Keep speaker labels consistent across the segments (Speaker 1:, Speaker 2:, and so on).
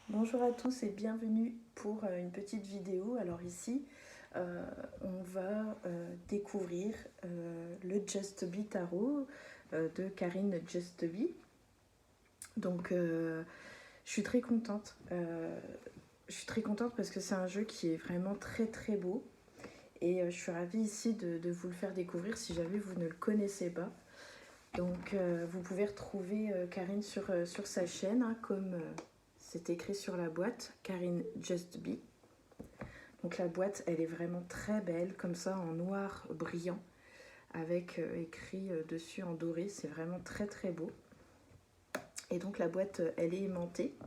Speaker 1: Bonjour à tous et bienvenue pour une petite vidéo. Alors ici, on va découvrir le Just Be Tarot de Karine Just Be. Donc je suis très contente. Je suis très contente parce que c'est un jeu qui est vraiment très très beau. Et je suis ravie ici de vous le faire découvrir si jamais vous ne le connaissez pas. Donc vous pouvez retrouver Karine sur sa chaîne, hein, comme c'est écrit sur la boîte, Karine Just Be. Donc la boîte, elle est vraiment très belle, comme ça en noir brillant, avec écrit dessus en doré. C'est vraiment très très beau. Et donc la boîte, elle est aimantée.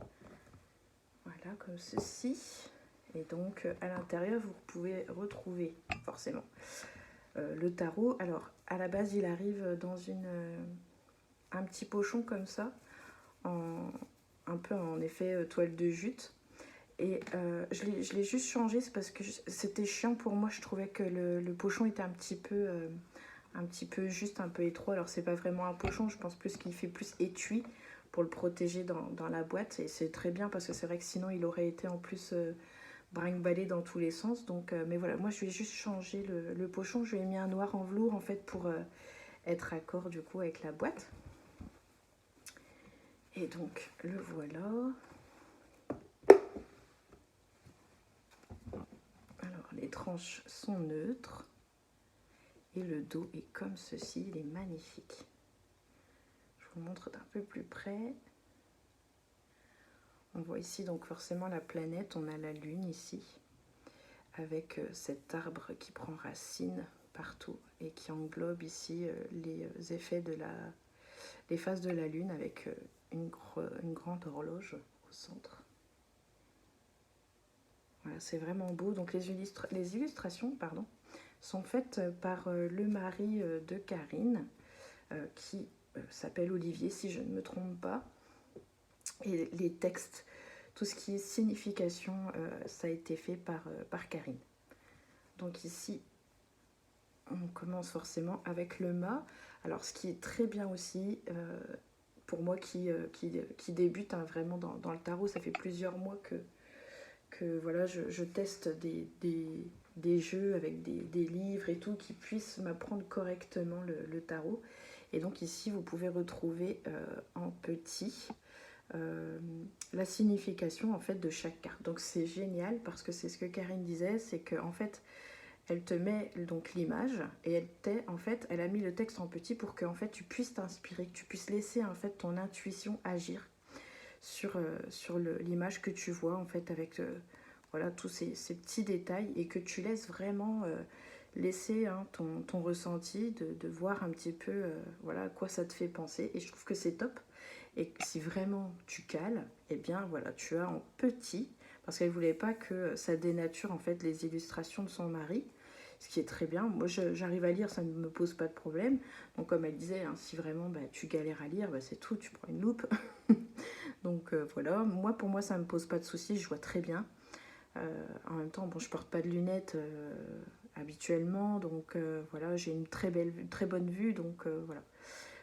Speaker 1: Voilà, comme ceci. Et donc à l'intérieur, vous pouvez retrouver forcément le tarot. Alors à la base, il arrive dans un petit pochon comme ça, un peu en effet toile de jute. Et je l'ai juste changé, c'est parce que c'était chiant pour moi. Je trouvais que le pochon était un petit peu juste, un peu étroit. Alors c'est pas vraiment un pochon, je pense plus qu'il fait plus étui pour le protéger dans la boîte. Et c'est très bien parce que c'est vrai que sinon il aurait été en plus brinque-ballé dans tous les sens. Donc, mais voilà, moi je vais juste changer le pochon. Je lui ai mis un noir en velours en fait pour être accord du coup avec la boîte. Et donc le voilà. Alors les tranches sont neutres. Et le dos est comme ceci, il est magnifique. Je vous montre d'un peu plus près. On voit ici donc forcément la planète, on a la lune ici, avec cet arbre qui prend racine partout et qui englobe ici les effets les phases de la lune avec une grande horloge au centre. Voilà, c'est vraiment beau. Donc les illustrations sont faites par le mari de Karine, qui s'appelle Olivier, si je ne me trompe pas. Et les textes, tout ce qui est signification, ça a été fait par Karine. Donc ici, on commence forcément avec le mât. Alors ce qui est très bien aussi, pour moi qui débute vraiment dans le tarot, ça fait plusieurs mois que voilà, je teste des jeux avec des livres et tout qui puissent m'apprendre correctement le tarot. Et donc ici, vous pouvez retrouver en petit la signification en fait de chaque carte. Donc c'est génial parce que c'est ce que Karine disait, c'est qu'en fait elle te met donc l'image et elle a mis le texte en petit pour que en fait tu puisses t'inspirer, que tu puisses laisser en fait ton intuition agir sur l'image que tu vois en fait avec voilà tous ces petits détails et que tu laisses vraiment laisser ton ressenti de voir un petit peu voilà à quoi ça te fait penser. Et je trouve que c'est top. Et si vraiment tu cales, eh bien voilà, tu as en petit, parce qu'elle ne voulait pas que ça dénature en fait les illustrations de son mari, ce qui est très bien. Moi j'arrive à lire, ça ne me pose pas de problème. Donc comme elle disait, hein, si vraiment tu galères à lire, c'est tout, tu prends une loupe. Donc voilà, pour moi ça ne me pose pas de soucis, je vois très bien. En même temps, bon, je porte pas de lunettes habituellement, donc voilà, j'ai une très bonne vue, donc voilà,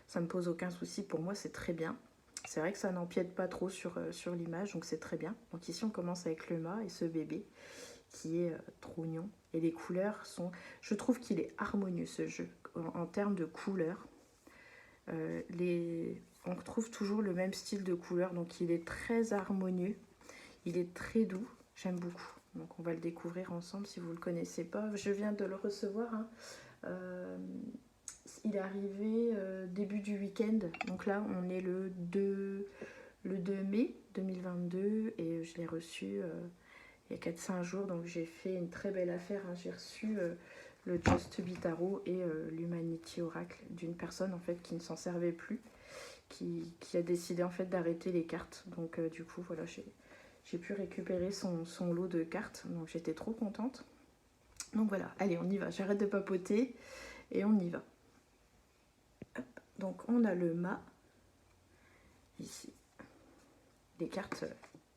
Speaker 1: ça me pose aucun souci. Pour moi, c'est très bien. C'est vrai que ça n'empiète pas trop sur l'image, donc c'est très bien. Donc ici, on commence avec le mât et ce bébé qui est trop mignon. Et les couleurs sont... Je trouve qu'il est harmonieux, ce jeu, en termes de couleurs. On retrouve toujours le même style de couleur, donc il est très harmonieux. Il est très doux, j'aime beaucoup. Donc on va le découvrir ensemble si vous ne le connaissez pas. Je viens de le recevoir. Hein. Il est arrivé début du week-end. Donc là, on est le 2 mai 2022 et je l'ai reçu il y a 4-5 jours. Donc j'ai fait une très belle affaire. Hein. J'ai reçu le Just Be Tarot et l'Humanity Oracle d'une personne en fait qui ne s'en servait plus, qui a décidé en fait d'arrêter les cartes. Donc du coup, voilà, j'ai pu récupérer son lot de cartes. Donc j'étais trop contente. Donc voilà, allez, on y va. J'arrête de papoter et on y va. Donc on a le mât ici. Les cartes,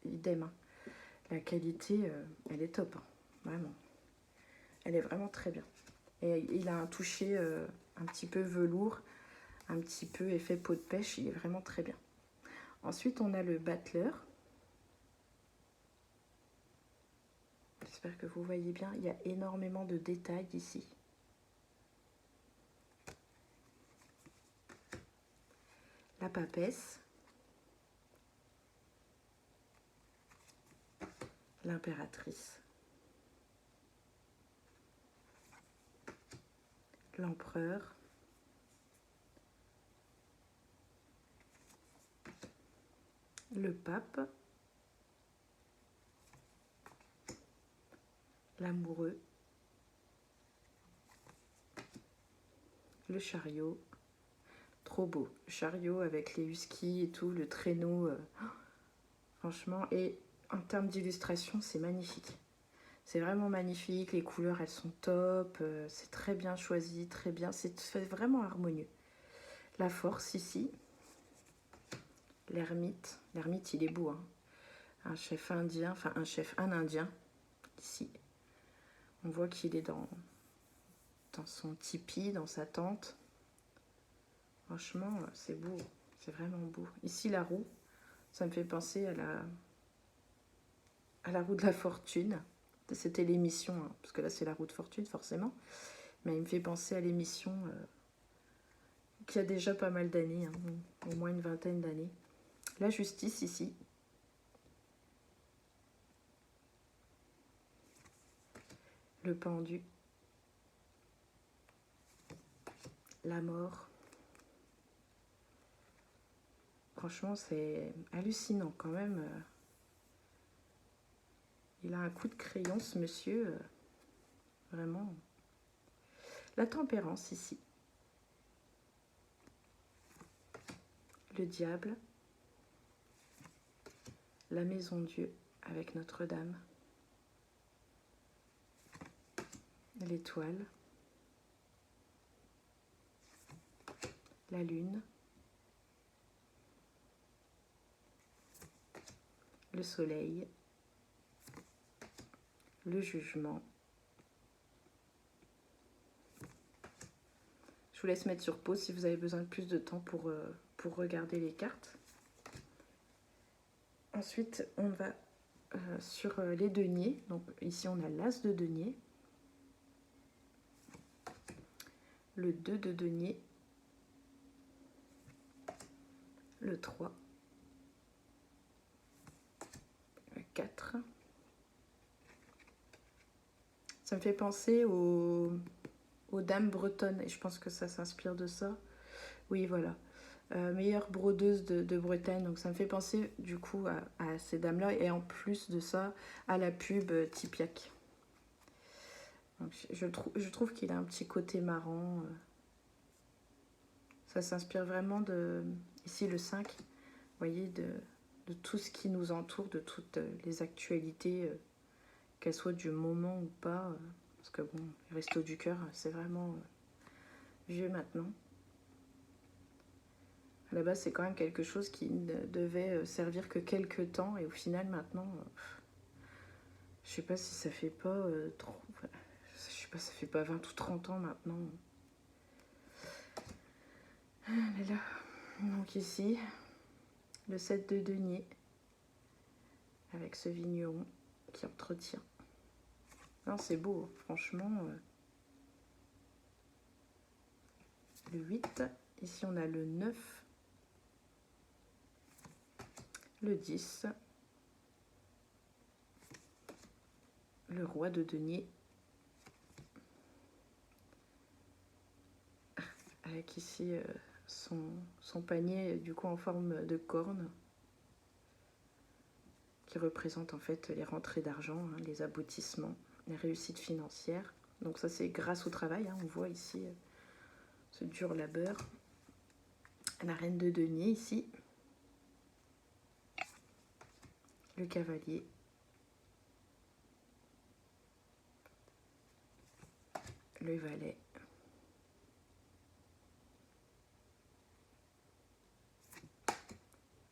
Speaker 1: idem. Hein. La qualité, elle est top. Hein. Vraiment. Elle est vraiment très bien. Et il a un toucher un petit peu velours, un petit peu effet peau de pêche. Il est vraiment très bien. Ensuite, on a le battleur. J'espère que vous voyez bien, il y a énormément de détails ici. La papesse. L'impératrice. L'empereur. Le pape. L'amoureux. Le chariot. Trop beau. Le chariot avec les huskies et tout, le traîneau. Franchement, et en termes d'illustration, c'est magnifique. C'est vraiment magnifique, les couleurs elles sont top, c'est très bien choisi, très bien, c'est vraiment harmonieux. La force ici, l'ermite il est beau, hein. Un chef indien, enfin un indien, ici. On voit qu'il est dans son tipi, dans sa tente. Franchement, c'est beau, c'est vraiment beau. Ici la roue, ça me fait penser à la roue de la fortune. C'était l'émission, hein, parce que là c'est la roue de fortune forcément, mais il me fait penser à l'émission qui a déjà pas mal d'années, hein, au moins une vingtaine d'années. La justice ici. Le pendu. La mort. Franchement c'est hallucinant quand même. Il a un coup de crayon ce monsieur, vraiment. La tempérance ici. Le diable. La maison Dieu avec Notre-Dame. L'étoile. La lune. Le soleil. Le jugement. Je vous laisse mettre sur pause si vous avez besoin de plus de temps pour regarder les cartes. Ensuite, on va sur les deniers. Donc ici, on a l'as de denier, le 2 de denier, le 3, le 4. Ça me fait penser aux dames bretonnes, et je pense que ça s'inspire de ça. Oui, voilà. Meilleure brodeuse de Bretagne, donc ça me fait penser du coup à ces dames-là, et en plus de ça, à la pub Tipiak. Donc, je trouve qu'il a un petit côté marrant. Ça s'inspire vraiment de, ici le 5, vous voyez, de tout ce qui nous entoure, de toutes les actualités, qu'elles soient du moment ou pas. Parce que bon, les Restos du Cœur, c'est vraiment vieux maintenant. À la base, c'est quand même quelque chose qui ne devait servir que quelques temps, et au final, maintenant, je sais pas si ça fait pas trop. Je sais pas, ça fait pas 20 ou 30 ans maintenant. Ah là là. Donc ici, le 7 de denier, avec ce vigneron qui entretient. Non, c'est beau, franchement. Le 8, ici on a le 9, le 10, le roi de denier, avec ici son panier du coup en forme de corne, qui représente en fait les rentrées d'argent, hein, les aboutissements, les réussites financières. Donc ça c'est grâce au travail, hein, on voit ici ce dur labeur. La reine de denier ici, le cavalier, le valet,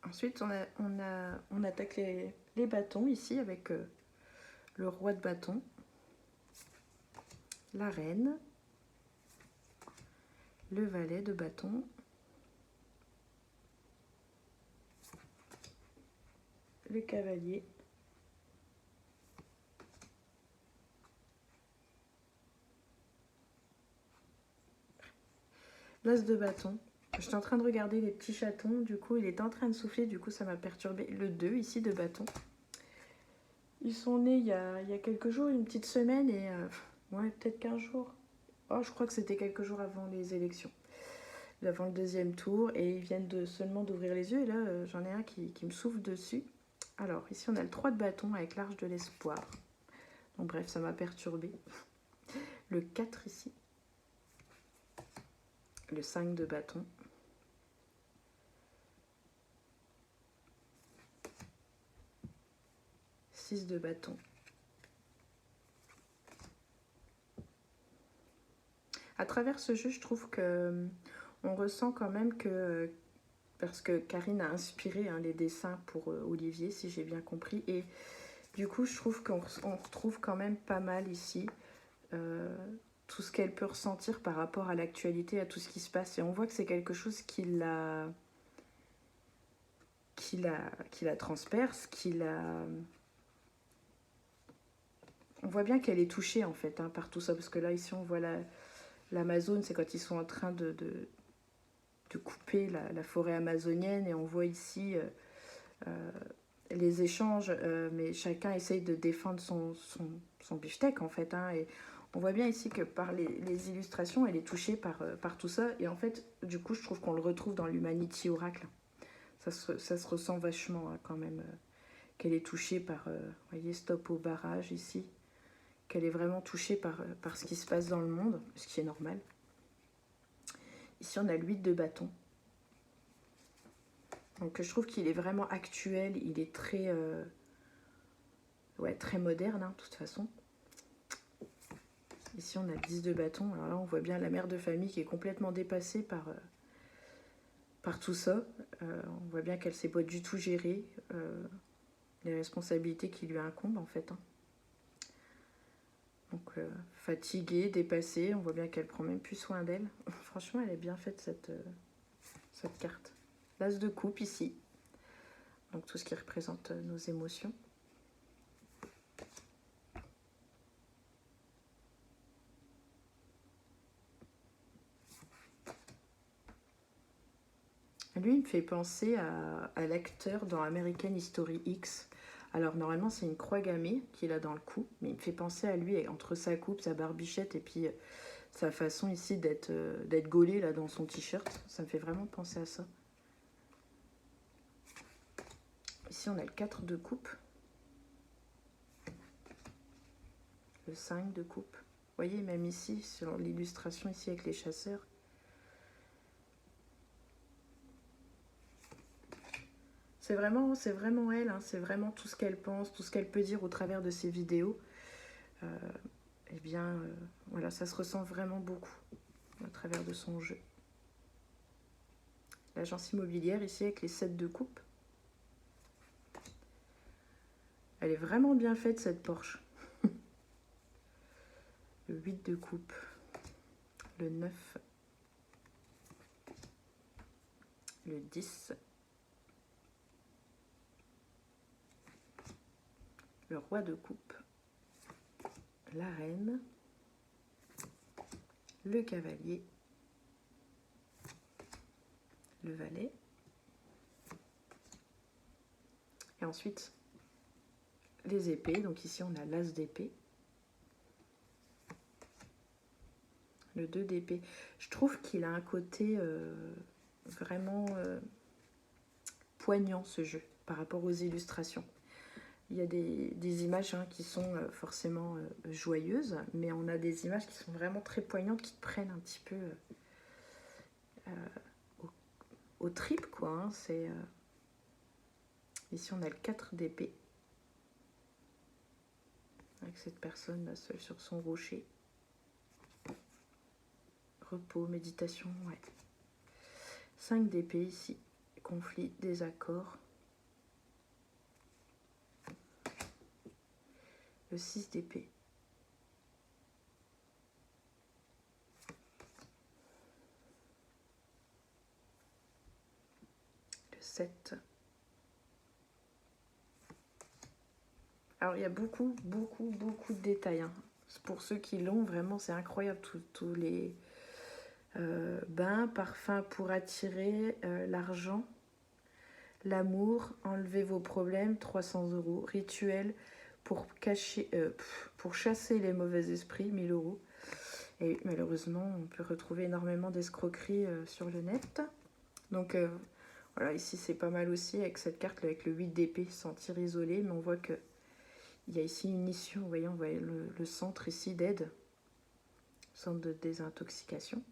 Speaker 1: ensuite on attaque les bâtons ici avec le roi de bâton, la reine, le valet de bâton, le cavalier, L'as de bâton. J'étais en train de regarder les petits chatons, du coup il était en train de souffler, du coup ça m'a perturbé. Le 2 ici de bâton. Ils sont nés il y a quelques jours, une petite semaine et ouais, peut-être 15 jours. Oh, je crois que c'était quelques jours avant les élections, avant le deuxième tour, et ils viennent seulement d'ouvrir les yeux, et là j'en ai un qui me souffle dessus. Alors ici on a le 3 de bâton avec l'arche de l'espoir. Donc bref, ça m'a perturbé. Le 4 ici. Le 5 de bâton. De bâton. À travers ce jeu, je trouve que on ressent quand même que, parce que Karine a inspiré les dessins pour Olivier, si j'ai bien compris, et du coup, je trouve qu'on retrouve quand même pas mal ici tout ce qu'elle peut ressentir par rapport à l'actualité, à tout ce qui se passe, et on voit que c'est quelque chose qui la transperce, on voit bien qu'elle est touchée en fait par tout ça, parce que là ici on voit l'Amazone, c'est quand ils sont en train de couper la forêt amazonienne, et on voit ici les échanges, mais chacun essaye de défendre son beefsteak en fait, et on voit bien ici que par les illustrations, elle est touchée par tout ça, et en fait du coup je trouve qu'on le retrouve dans l'Humanity Oracle. Ça se ressent vachement quand même, qu'elle est touchée par, voyez, stop au barrage ici, qu'elle est vraiment touchée par ce qui se passe dans le monde, ce qui est normal. Ici, on a l'huile de bâton. Donc, je trouve qu'il est vraiment actuel. Il est très, ouais, très moderne, de toute façon. Ici, on a le 10 de bâton. Alors là, on voit bien la mère de famille qui est complètement dépassée par tout ça. On voit bien qu'elle ne sait pas du tout gérer les responsabilités qui lui incombent, en fait. Donc, fatiguée, dépassée. On voit bien qu'elle prend même plus soin d'elle. Franchement, elle est bien faite, cette carte. L'as de coupe ici. Donc, tout ce qui représente nos émotions. Lui, il me fait penser à l'acteur dans American History X. Alors, normalement, c'est une croix gammée qu'il a dans le cou, mais il me fait penser à lui, entre sa coupe, sa barbichette, et puis sa façon ici d'être gaulé là, dans son t-shirt. Ça me fait vraiment penser à ça. Ici, on a le 4 de coupe. Le 5 de coupe. Vous voyez, même ici, sur l'illustration, ici, avec les chasseurs. C'est vraiment elle, c'est vraiment tout ce qu'elle pense, tout ce qu'elle peut dire au travers de ses vidéos. Eh bien, voilà, ça se ressent vraiment beaucoup à travers de son jeu. L'agence immobilière ici avec les 7 de coupe. Elle est vraiment bien faite, cette Porsche. Le 8 de coupe. Le 9. Le 10. Le roi de coupe. La reine. Le cavalier. Le valet. Et ensuite, les épées. Donc ici, on a l'as d'épée. Le 2 d'épée. Je trouve qu'il a un côté vraiment poignant, ce jeu, par rapport aux illustrations. Il y a des images qui sont forcément joyeuses, mais on a des images qui sont vraiment très poignantes, qui te prennent un petit peu au trip, quoi. Ici, on a le 4 d'épée, avec cette personne là, seule sur son rocher. Repos, méditation, ouais. 5 d'épée ici, conflit, désaccord. Le 6 d'épée. Le 7. Alors, il y a beaucoup de détails. Pour ceux qui l'ont, vraiment, c'est incroyable. Tous les Bain, parfum pour attirer l'argent, l'amour, enlever vos problèmes, 300 €. Rituel pour chasser les mauvais esprits, 1000 €. Et malheureusement, on peut retrouver énormément d'escroqueries sur le net. Donc voilà, ici c'est pas mal aussi avec cette carte, avec le 8 d'épée, sentir isolé. Mais on voit qu'il y a ici une issue, vous voyez, on voit le centre ici d'aide, centre de désintoxication.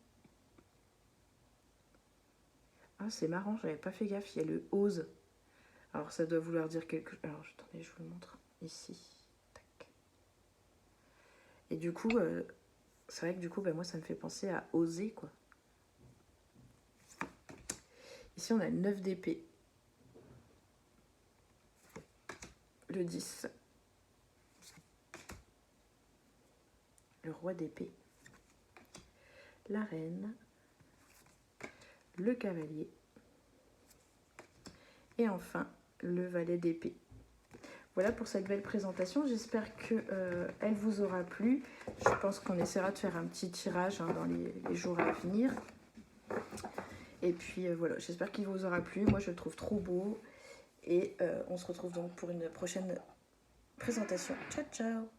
Speaker 1: Ah, c'est marrant, j'avais pas fait gaffe, il y a le ose. Alors ça doit vouloir dire quelque chose. Alors attendez, je vous le montre ici. Tac. Et du coup, c'est vrai que du coup, moi ça me fait penser à oser, quoi. Ici on a le 9 d'épée, le 10, le roi d'épée, la reine, le cavalier et enfin le valet d'épée. Voilà pour cette belle présentation, j'espère qu'elle vous aura plu. Je pense qu'on essaiera de faire un petit tirage dans les jours à venir. Et puis voilà, j'espère qu'il vous aura plu. Moi je le trouve trop beau. Et on se retrouve donc pour une prochaine présentation. Ciao ciao!